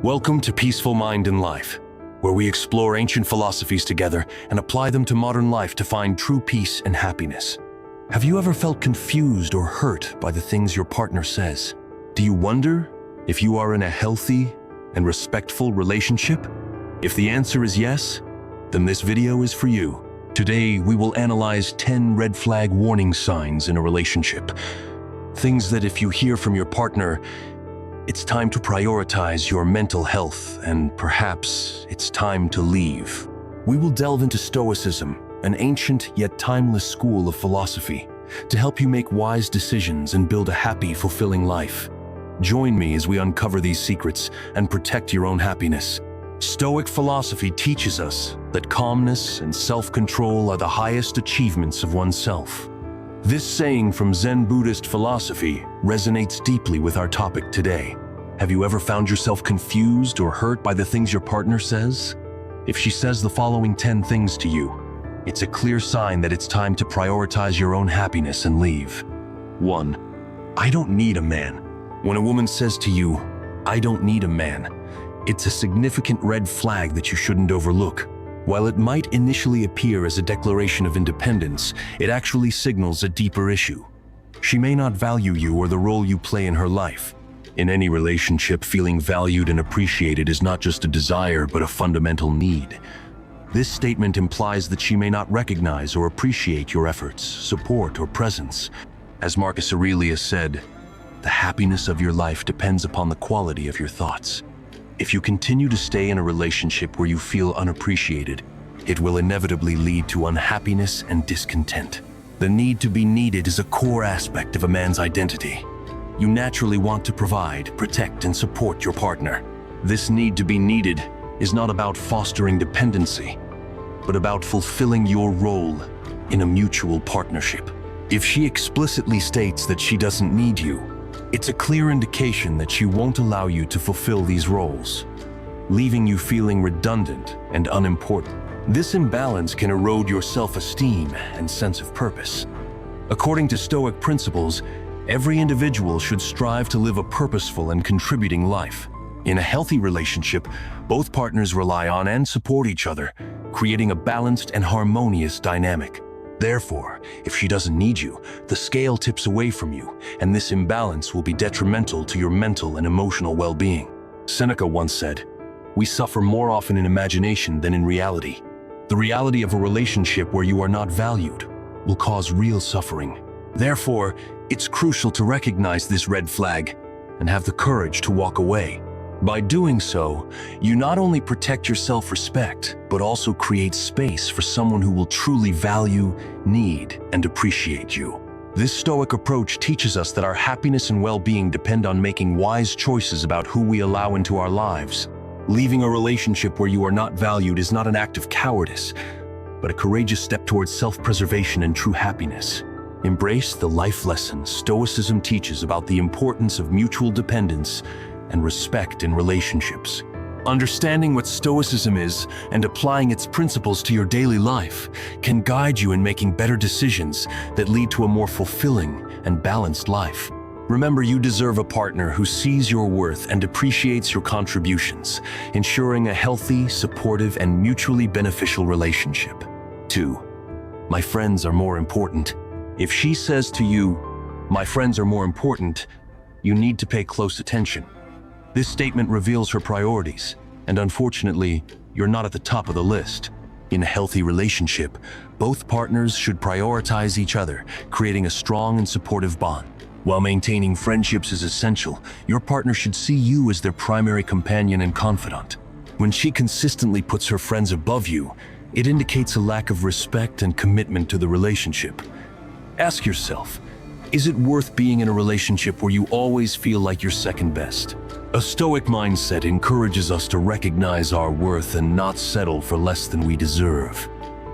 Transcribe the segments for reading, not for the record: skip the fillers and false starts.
Welcome to Peaceful Mind and Life, where we explore ancient philosophies together and apply them to modern life to find true peace and happiness. Have you ever felt confused or hurt by the things your partner says? Do you wonder if you are in a healthy and respectful relationship? If the answer is yes, then this video is for you. Today, we will analyze 10 red flag warning signs in a relationship. Things that if you hear from your partner, it's time to prioritize your mental health and perhaps it's time to leave. We will delve into Stoicism, an ancient yet timeless school of philosophy, to help you make wise decisions and build a happy, fulfilling life. Join me as we uncover these secrets and protect your own happiness. Stoic philosophy teaches us that calmness and self-control are the highest achievements of oneself. This saying from Zen Buddhist philosophy resonates deeply with our topic today. Have you ever found yourself confused or hurt by the things your partner says? If she says the following 10 things to you, it's a clear sign that it's time to prioritize your own happiness and leave. 1. I don't need a man. When a woman says to you, I don't need a man, it's a significant red flag that you shouldn't overlook. While it might initially appear as a declaration of independence, it actually signals a deeper issue. She may not value you or the role you play in her life. In any relationship, feeling valued and appreciated is not just a desire, but a fundamental need. This statement implies that she may not recognize or appreciate your efforts, support, or presence. As Marcus Aurelius said, the happiness of your life depends upon the quality of your thoughts. If you continue to stay in a relationship where you feel unappreciated, it will inevitably lead to unhappiness and discontent. The need to be needed is a core aspect of a man's identity. You naturally want to provide, protect, and support your partner. This need to be needed is not about fostering dependency, but about fulfilling your role in a mutual partnership. If she explicitly states that she doesn't need you, it's a clear indication that she won't allow you to fulfill these roles, leaving you feeling redundant and unimportant. This imbalance can erode your self-esteem and sense of purpose. According to Stoic principles, every individual should strive to live a purposeful and contributing life. In a healthy relationship, both partners rely on and support each other, creating a balanced and harmonious dynamic. Therefore, if she doesn't need you, the scale tips away from you, and this imbalance will be detrimental to your mental and emotional well-being. Seneca once said, "We suffer more often in imagination than in reality." The reality of a relationship where you are not valued will cause real suffering. Therefore, it's crucial to recognize this red flag and have the courage to walk away. By doing so, you not only protect your self-respect, but also create space for someone who will truly value, need, and appreciate you. This Stoic approach teaches us that our happiness and well-being depend on making wise choices about who we allow into our lives. Leaving a relationship where you are not valued is not an act of cowardice, but a courageous step towards self-preservation and true happiness. Embrace the life lessons Stoicism teaches about the importance of mutual dependence and respect in relationships. Understanding what Stoicism is and applying its principles to your daily life can guide you in making better decisions that lead to a more fulfilling and balanced life. Remember, you deserve a partner who sees your worth and appreciates your contributions, ensuring a healthy, supportive, and mutually beneficial relationship. 2. My friends are more important. If she says to you, my friends are more important, you need to pay close attention. This statement reveals her priorities, and unfortunately, you're not at the top of the list. In a healthy relationship, both partners should prioritize each other, creating a strong and supportive bond. While maintaining friendships is essential, your partner should see you as their primary companion and confidant. When she consistently puts her friends above you, it indicates a lack of respect and commitment to the relationship. Ask yourself, is it worth being in a relationship where you always feel like you're second best? A Stoic mindset encourages us to recognize our worth and not settle for less than we deserve.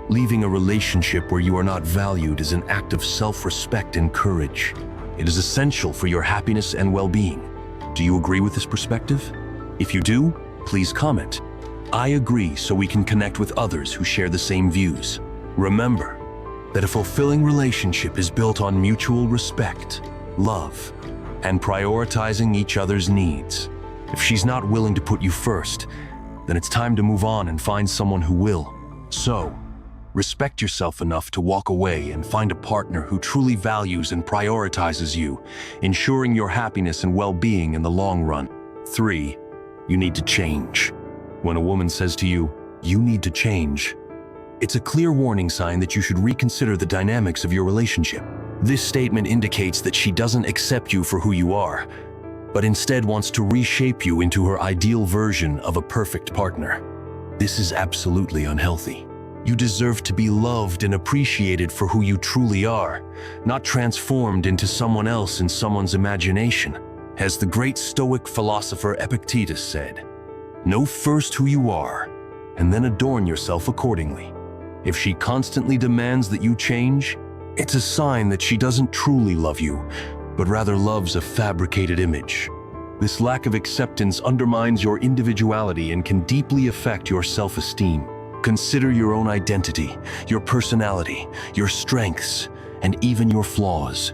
Leaving a relationship where you are not valued is an act of self-respect and courage. It is essential for your happiness and well-being. Do you agree with this perspective? If you do, please comment. I agree, so we can connect with others who share the same views. Remember that a fulfilling relationship is built on mutual respect, love, and prioritizing each other's needs. If she's not willing to put you first, then it's time to move on and find someone who will. So, respect yourself enough to walk away and find a partner who truly values and prioritizes you, ensuring your happiness and well-being in the long run. 3. You need to change. When a woman says to you, "You need to change," it's a clear warning sign that you should reconsider the dynamics of your relationship. This statement indicates that she doesn't accept you for who you are, but instead wants to reshape you into her ideal version of a perfect partner. This is absolutely unhealthy. You deserve to be loved and appreciated for who you truly are, not transformed into someone else in someone's imagination. As the great Stoic philosopher Epictetus said, "Know first who you are, and then adorn yourself accordingly." If she constantly demands that you change, it's a sign that she doesn't truly love you, but rather loves a fabricated image. This lack of acceptance undermines your individuality and can deeply affect your self-esteem. Consider your own identity, your personality, your strengths, and even your flaws.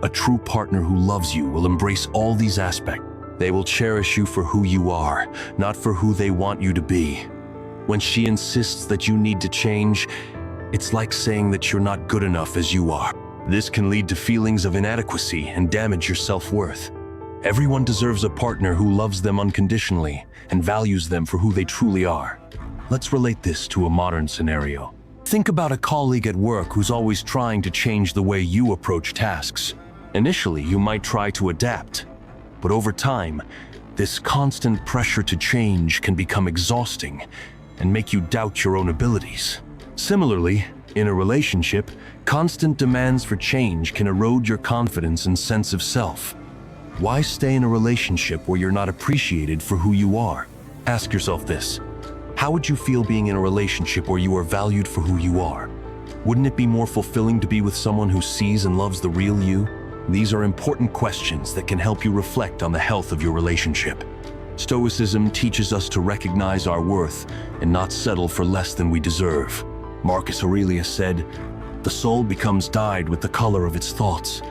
A true partner who loves you will embrace all these aspects. They will cherish you for who you are, not for who they want you to be. When she insists that you need to change, it's like saying that you're not good enough as you are. This can lead to feelings of inadequacy and damage your self-worth. Everyone deserves a partner who loves them unconditionally and values them for who they truly are. Let's relate this to a modern scenario. Think about a colleague at work who's always trying to change the way you approach tasks. Initially, you might try to adapt, but over time, this constant pressure to change can become exhausting and make you doubt your own abilities. Similarly, in a relationship, constant demands for change can erode your confidence and sense of self. Why stay in a relationship where you're not appreciated for who you are? Ask yourself this: how would you feel being in a relationship where you are valued for who you are? Wouldn't it be more fulfilling to be with someone who sees and loves the real you? These are important questions that can help you reflect on the health of your relationship. Stoicism teaches us to recognize our worth and not settle for less than we deserve. Marcus Aurelius said, "The soul becomes dyed with the color of its thoughts."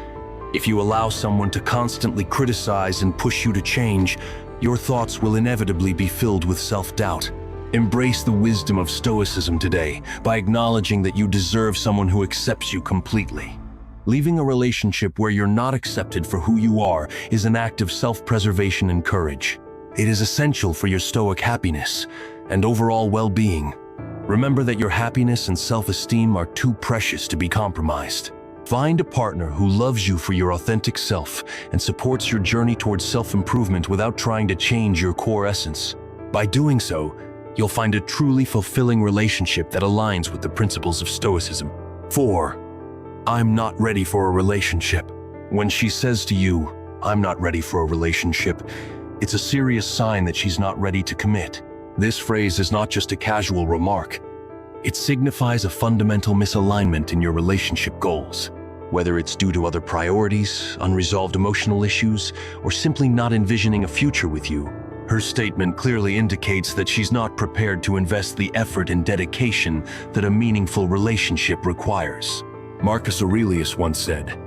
If you allow someone to constantly criticize and push you to change, your thoughts will inevitably be filled with self-doubt. Embrace the wisdom of Stoicism today by acknowledging that you deserve someone who accepts you completely. Leaving a relationship where you're not accepted for who you are is an act of self-preservation and courage. It is essential for your Stoic happiness and overall well-being. Remember that your happiness and self-esteem are too precious to be compromised. Find a partner who loves you for your authentic self and supports your journey towards self-improvement without trying to change your core essence. By doing so, you'll find a truly fulfilling relationship that aligns with the principles of Stoicism. 4. I'm not ready for a relationship. When she says to you, "I'm not ready for a relationship," it's a serious sign that she's not ready to commit. This phrase is not just a casual remark. It signifies a fundamental misalignment in your relationship goals. Whether it's due to other priorities, unresolved emotional issues, or simply not envisioning a future with you, her statement clearly indicates that she's not prepared to invest the effort and dedication that a meaningful relationship requires. Marcus Aurelius once said,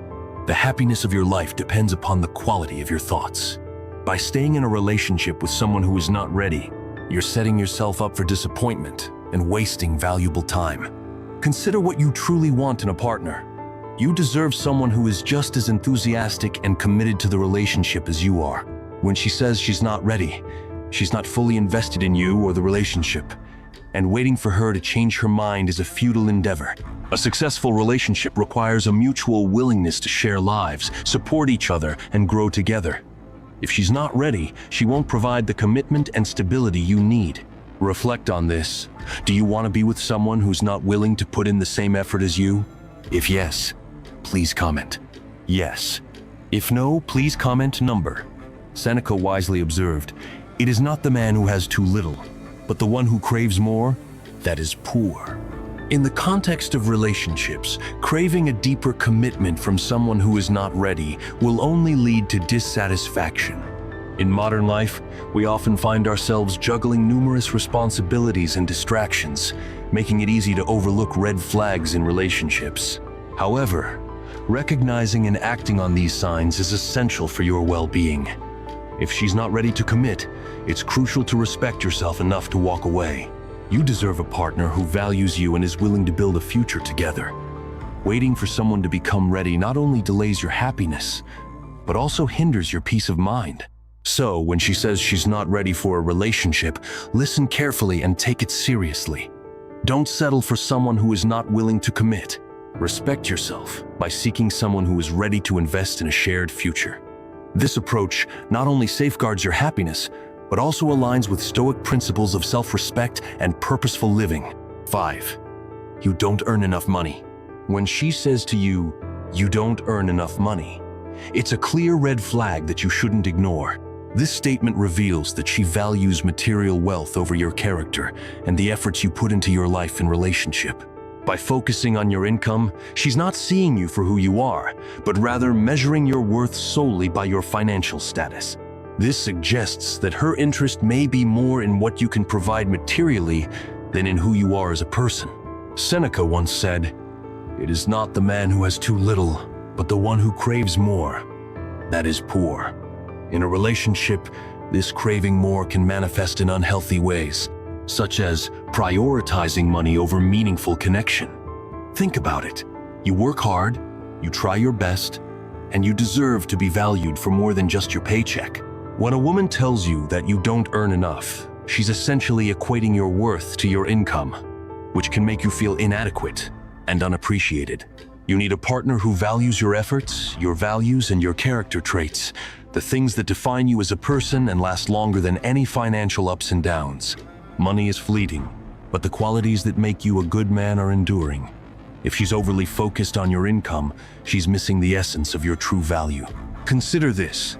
"The happiness of your life depends upon the quality of your thoughts." By staying in a relationship with someone who is not ready, you're setting yourself up for disappointment and wasting valuable time. Consider what you truly want in a partner. You deserve someone who is just as enthusiastic and committed to the relationship as you are. When she says she's not ready, she's not fully invested in you or the relationship, and waiting for her to change her mind is a futile endeavor. A successful relationship requires a mutual willingness to share lives, support each other, and grow together. If she's not ready, she won't provide the commitment and stability you need. Reflect on this. Do you want to be with someone who's not willing to put in the same effort as you? If yes, please comment yes. If no, please comment number. Seneca wisely observed, "It is not the man who has too little, but the one who craves more that is poor." In the context of relationships, craving a deeper commitment from someone who is not ready will only lead to dissatisfaction. In modern life, we often find ourselves juggling numerous responsibilities and distractions, making it easy to overlook red flags in relationships. However, recognizing and acting on these signs is essential for your well-being. If she's not ready to commit, it's crucial to respect yourself enough to walk away. You deserve a partner who values you and is willing to build a future together. Waiting for someone to become ready not only delays your happiness, but also hinders your peace of mind. So, when she says she's not ready for a relationship, listen carefully and take it seriously. Don't settle for someone who is not willing to commit. Respect yourself by seeking someone who is ready to invest in a shared future. This approach not only safeguards your happiness, but also aligns with Stoic principles of self-respect and purposeful living. 5. You don't earn enough money. When she says to you, "You don't earn enough money," it's a clear red flag that you shouldn't ignore. This statement reveals that she values material wealth over your character and the efforts you put into your life and relationship. By focusing on your income, she's not seeing you for who you are, but rather measuring your worth solely by your financial status. This suggests that her interest may be more in what you can provide materially than in who you are as a person. Seneca once said, "It is not the man who has too little, but the one who craves more that is poor." In a relationship, this craving more can manifest in unhealthy ways, such as prioritizing money over meaningful connection. Think about it. You work hard, you try your best, and you deserve to be valued for more than just your paycheck. When a woman tells you that you don't earn enough, she's essentially equating your worth to your income, which can make you feel inadequate and unappreciated. You need a partner who values your efforts, your values, and your character traits, the things that define you as a person and last longer than any financial ups and downs. Money is fleeting, but the qualities that make you a good man are enduring. If she's overly focused on your income, she's missing the essence of your true value. Consider this.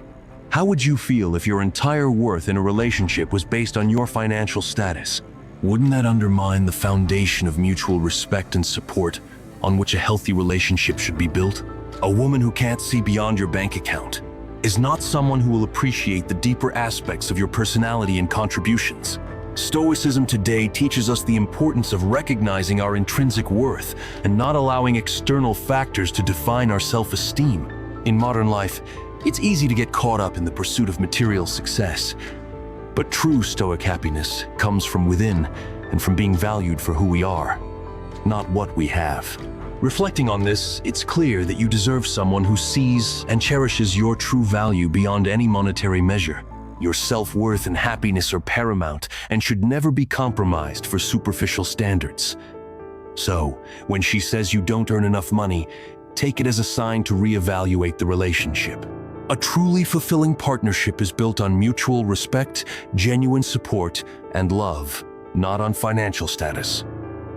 How would you feel if your entire worth in a relationship was based on your financial status? Wouldn't that undermine the foundation of mutual respect and support on which a healthy relationship should be built? A woman who can't see beyond your bank account is not someone who will appreciate the deeper aspects of your personality and contributions. Stoicism today teaches us the importance of recognizing our intrinsic worth and not allowing external factors to define our self-esteem. In modern life, it's easy to get caught up in the pursuit of material success. But true Stoic happiness comes from within and from being valued for who we are, not what we have. Reflecting on this, it's clear that you deserve someone who sees and cherishes your true value beyond any monetary measure. Your self-worth and happiness are paramount and should never be compromised for superficial standards. So, when she says you don't earn enough money, take it as a sign to reevaluate the relationship. A truly fulfilling partnership is built on mutual respect, genuine support, and love, not on financial status.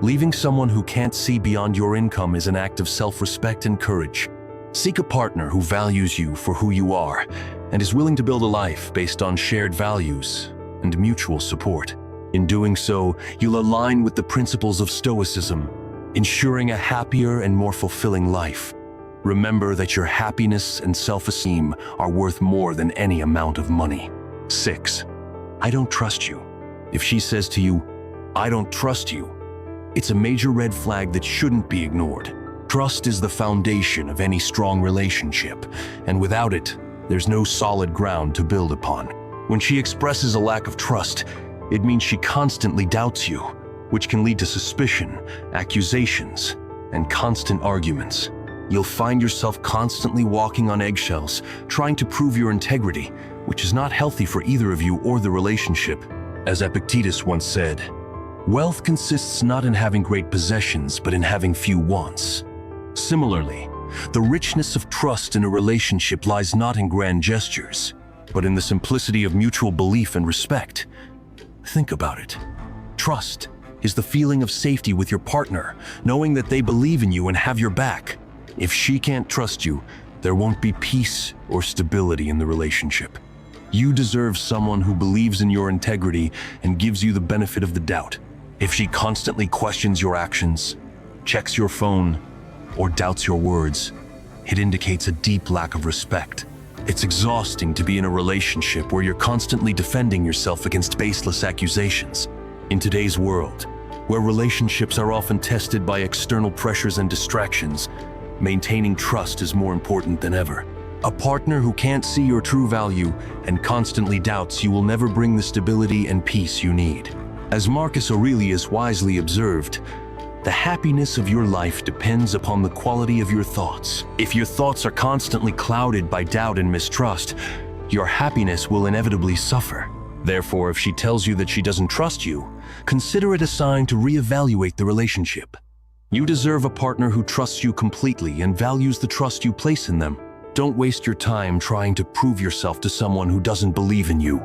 Leaving someone who can't see beyond your income is an act of self-respect and courage. Seek a partner who values you for who you are and is willing to build a life based on shared values and mutual support. In doing so, you'll align with the principles of Stoicism, ensuring a happier and more fulfilling life. Remember that your happiness and self-esteem are worth more than any amount of money. 6. I don't trust you. If she says to you, "I don't trust you," it's a major red flag that shouldn't be ignored. Trust is the foundation of any strong relationship, and without it, there's no solid ground to build upon. When she expresses a lack of trust, it means she constantly doubts you, which can lead to suspicion, accusations, and constant arguments. You'll find yourself constantly walking on eggshells, trying to prove your integrity, which is not healthy for either of you or the relationship. As Epictetus once said, "Wealth consists not in having great possessions, but in having few wants." Similarly, the richness of trust in a relationship lies not in grand gestures, but in the simplicity of mutual belief and respect. Think about it. Trust is the feeling of safety with your partner, knowing that they believe in you and have your back. If she can't trust you, there won't be peace or stability in the relationship. You deserve someone who believes in your integrity and gives you the benefit of the doubt. If she constantly questions your actions, checks your phone, or doubts your words, it indicates a deep lack of respect. It's exhausting to be in a relationship where you're constantly defending yourself against baseless accusations. In today's world, where relationships are often tested by external pressures and distractions, maintaining trust is more important than ever. A partner who can't see your true value and constantly doubts you will never bring the stability and peace you need. As Marcus Aurelius wisely observed, the happiness of your life depends upon the quality of your thoughts. If your thoughts are constantly clouded by doubt and mistrust, your happiness will inevitably suffer. Therefore, if she tells you that she doesn't trust you, consider it a sign to reevaluate the relationship. You deserve a partner who trusts you completely and values the trust you place in them. Don't waste your time trying to prove yourself to someone who doesn't believe in you.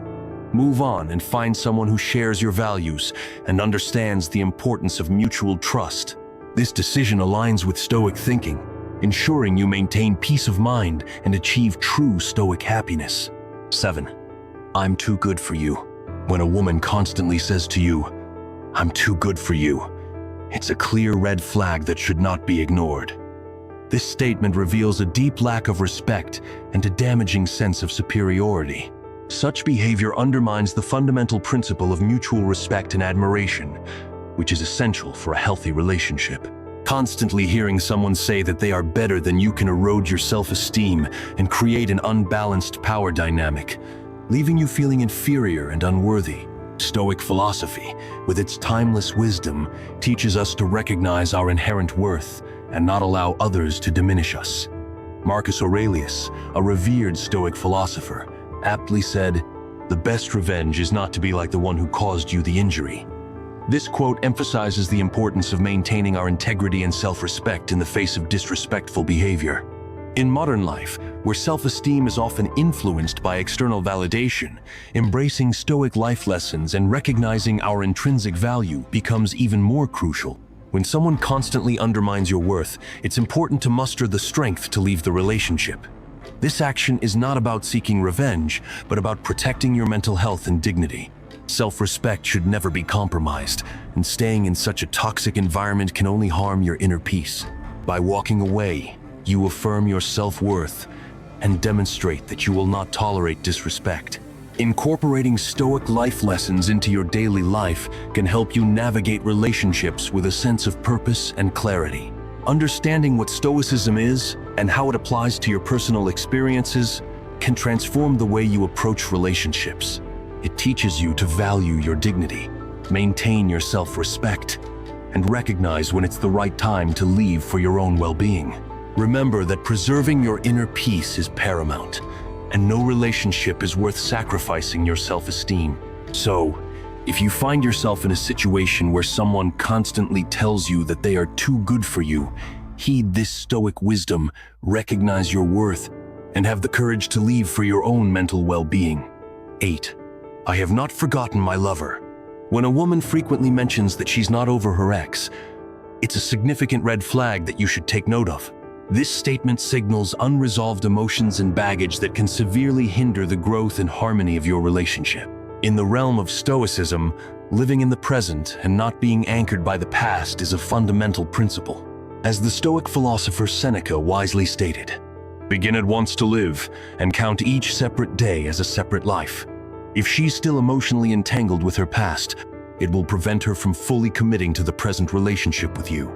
Move on and find someone who shares your values and understands the importance of mutual trust. This decision aligns with Stoic thinking, ensuring you maintain peace of mind and achieve true Stoic happiness. 7. I'm too good for you. When a woman constantly says to you, "I'm too good for you," it's a clear red flag that should not be ignored. This statement reveals a deep lack of respect and a damaging sense of superiority. Such behavior undermines the fundamental principle of mutual respect and admiration, which is essential for a healthy relationship. Constantly hearing someone say that they are better than you can erode your self-esteem and create an unbalanced power dynamic, leaving you feeling inferior and unworthy. Stoic philosophy, with its timeless wisdom, teaches us to recognize our inherent worth and not allow others to diminish us. Marcus Aurelius, a revered Stoic philosopher, aptly said, "The best revenge is not to be like the one who caused you the injury." This quote emphasizes the importance of maintaining our integrity and self-respect in the face of disrespectful behavior. In modern life, where self-esteem is often influenced by external validation, embracing Stoic life lessons and recognizing our intrinsic value becomes even more crucial. When someone constantly undermines your worth, it's important to muster the strength to leave the relationship. This action is not about seeking revenge, but about protecting your mental health and dignity. Self-respect should never be compromised, and staying in such a toxic environment can only harm your inner peace. By walking away, you affirm your self-worth and demonstrate that you will not tolerate disrespect. Incorporating Stoic life lessons into your daily life can help you navigate relationships with a sense of purpose and clarity. Understanding what Stoicism is and how it applies to your personal experiences can transform the way you approach relationships. It teaches you to value your dignity, maintain your self-respect, and recognize when it's the right time to leave for your own well-being. Remember that preserving your inner peace is paramount, and no relationship is worth sacrificing your self-esteem. So, if you find yourself in a situation where someone constantly tells you that they are too good for you, heed this Stoic wisdom, recognize your worth, and have the courage to leave for your own mental well-being. 8. I have not forgotten my lover. When a woman frequently mentions that she's not over her ex, it's a significant red flag that you should take note of. This statement signals unresolved emotions and baggage that can severely hinder the growth and harmony of your relationship. In the realm of Stoicism, living in the present and not being anchored by the past is a fundamental principle. As the Stoic philosopher Seneca wisely stated, "Begin at once to live, and count each separate day as a separate life." If she's still emotionally entangled with her past, it will prevent her from fully committing to the present relationship with you.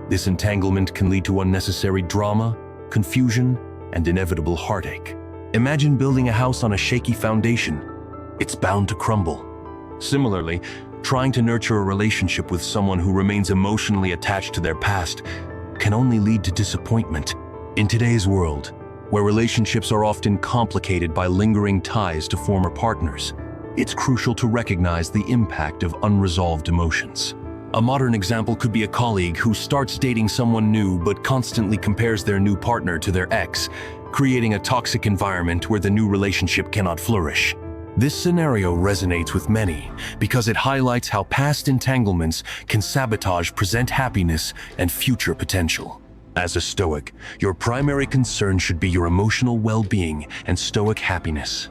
This entanglement can lead to unnecessary drama, confusion, and inevitable heartache. Imagine building a house on a shaky foundation. It's bound to crumble. Similarly, trying to nurture a relationship with someone who remains emotionally attached to their past can only lead to disappointment. In today's world, where relationships are often complicated by lingering ties to former partners, it's crucial to recognize the impact of unresolved emotions. A modern example could be a colleague who starts dating someone new but constantly compares their new partner to their ex, creating a toxic environment where the new relationship cannot flourish. This scenario resonates with many because it highlights how past entanglements can sabotage present happiness and future potential. As a Stoic, your primary concern should be your emotional well-being and Stoic happiness.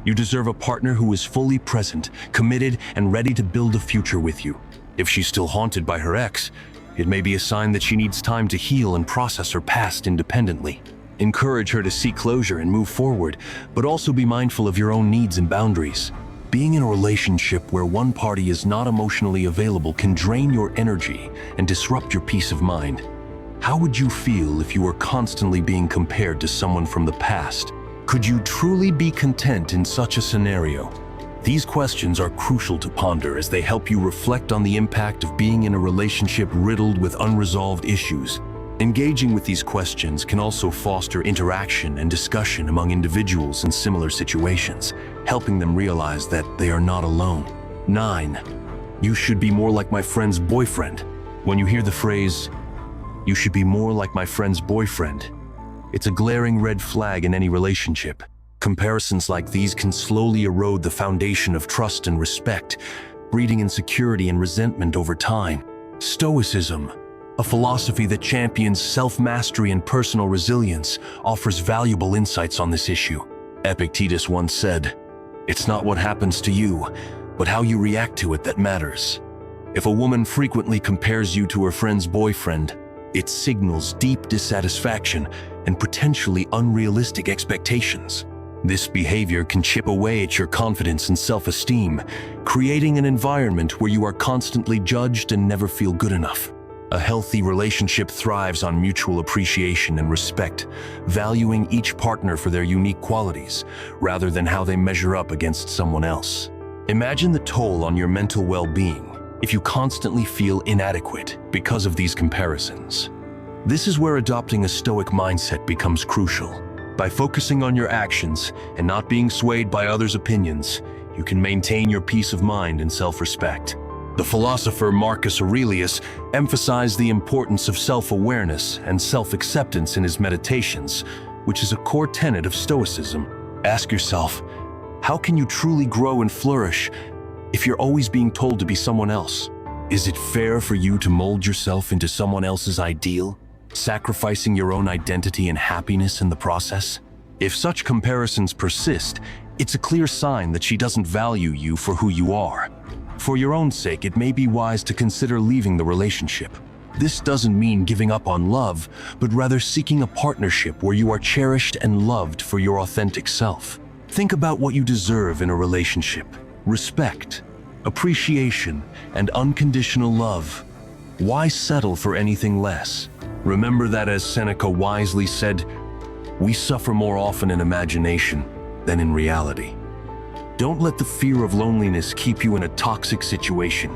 You deserve a partner who is fully present, committed, and ready to build a future with you. If she's still haunted by her ex, it may be a sign that she needs time to heal and process her past independently. Encourage her to seek closure and move forward, but also be mindful of your own needs and boundaries. Being in a relationship where one party is not emotionally available can drain your energy and disrupt your peace of mind. How would you feel if you were constantly being compared to someone from the past? Could you truly be content in such a scenario? These questions are crucial to ponder as they help you reflect on the impact of being in a relationship riddled with unresolved issues. Engaging with these questions can also foster interaction and discussion among individuals in similar situations, helping them realize that they are not alone. 9. You should be more like my friend's boyfriend. When you hear the phrase, "You should be more like my friend's boyfriend," it's a glaring red flag in any relationship. Comparisons like these can slowly erode the foundation of trust and respect, breeding insecurity and resentment over time. Stoicism, a philosophy that champions self-mastery and personal resilience, offers valuable insights on this issue. Epictetus once said, "It's not what happens to you, but how you react to it that matters." If a woman frequently compares you to her friend's boyfriend, it signals deep dissatisfaction and potentially unrealistic expectations. This behavior can chip away at your confidence and self-esteem, creating an environment where you are constantly judged and never feel good enough. A healthy relationship thrives on mutual appreciation and respect, valuing each partner for their unique qualities, rather than how they measure up against someone else. Imagine the toll on your mental well-being if you constantly feel inadequate because of these comparisons. This is where adopting a Stoic mindset becomes crucial. By focusing on your actions and not being swayed by others' opinions, you can maintain your peace of mind and self-respect. The philosopher Marcus Aurelius emphasized the importance of self-awareness and self-acceptance in his meditations, which is a core tenet of Stoicism. Ask yourself, how can you truly grow and flourish if you're always being told to be someone else? Is it fair for you to mold yourself into someone else's ideal, sacrificing your own identity and happiness in the process? If such comparisons persist, it's a clear sign that she doesn't value you for who you are. For your own sake, it may be wise to consider leaving the relationship. This doesn't mean giving up on love, but rather seeking a partnership where you are cherished and loved for your authentic self. Think about what you deserve in a relationship: respect, appreciation, and unconditional love. Why settle for anything less? Remember that, as Seneca wisely said, we suffer more often in imagination than in reality. Don't let the fear of loneliness keep you in a toxic situation.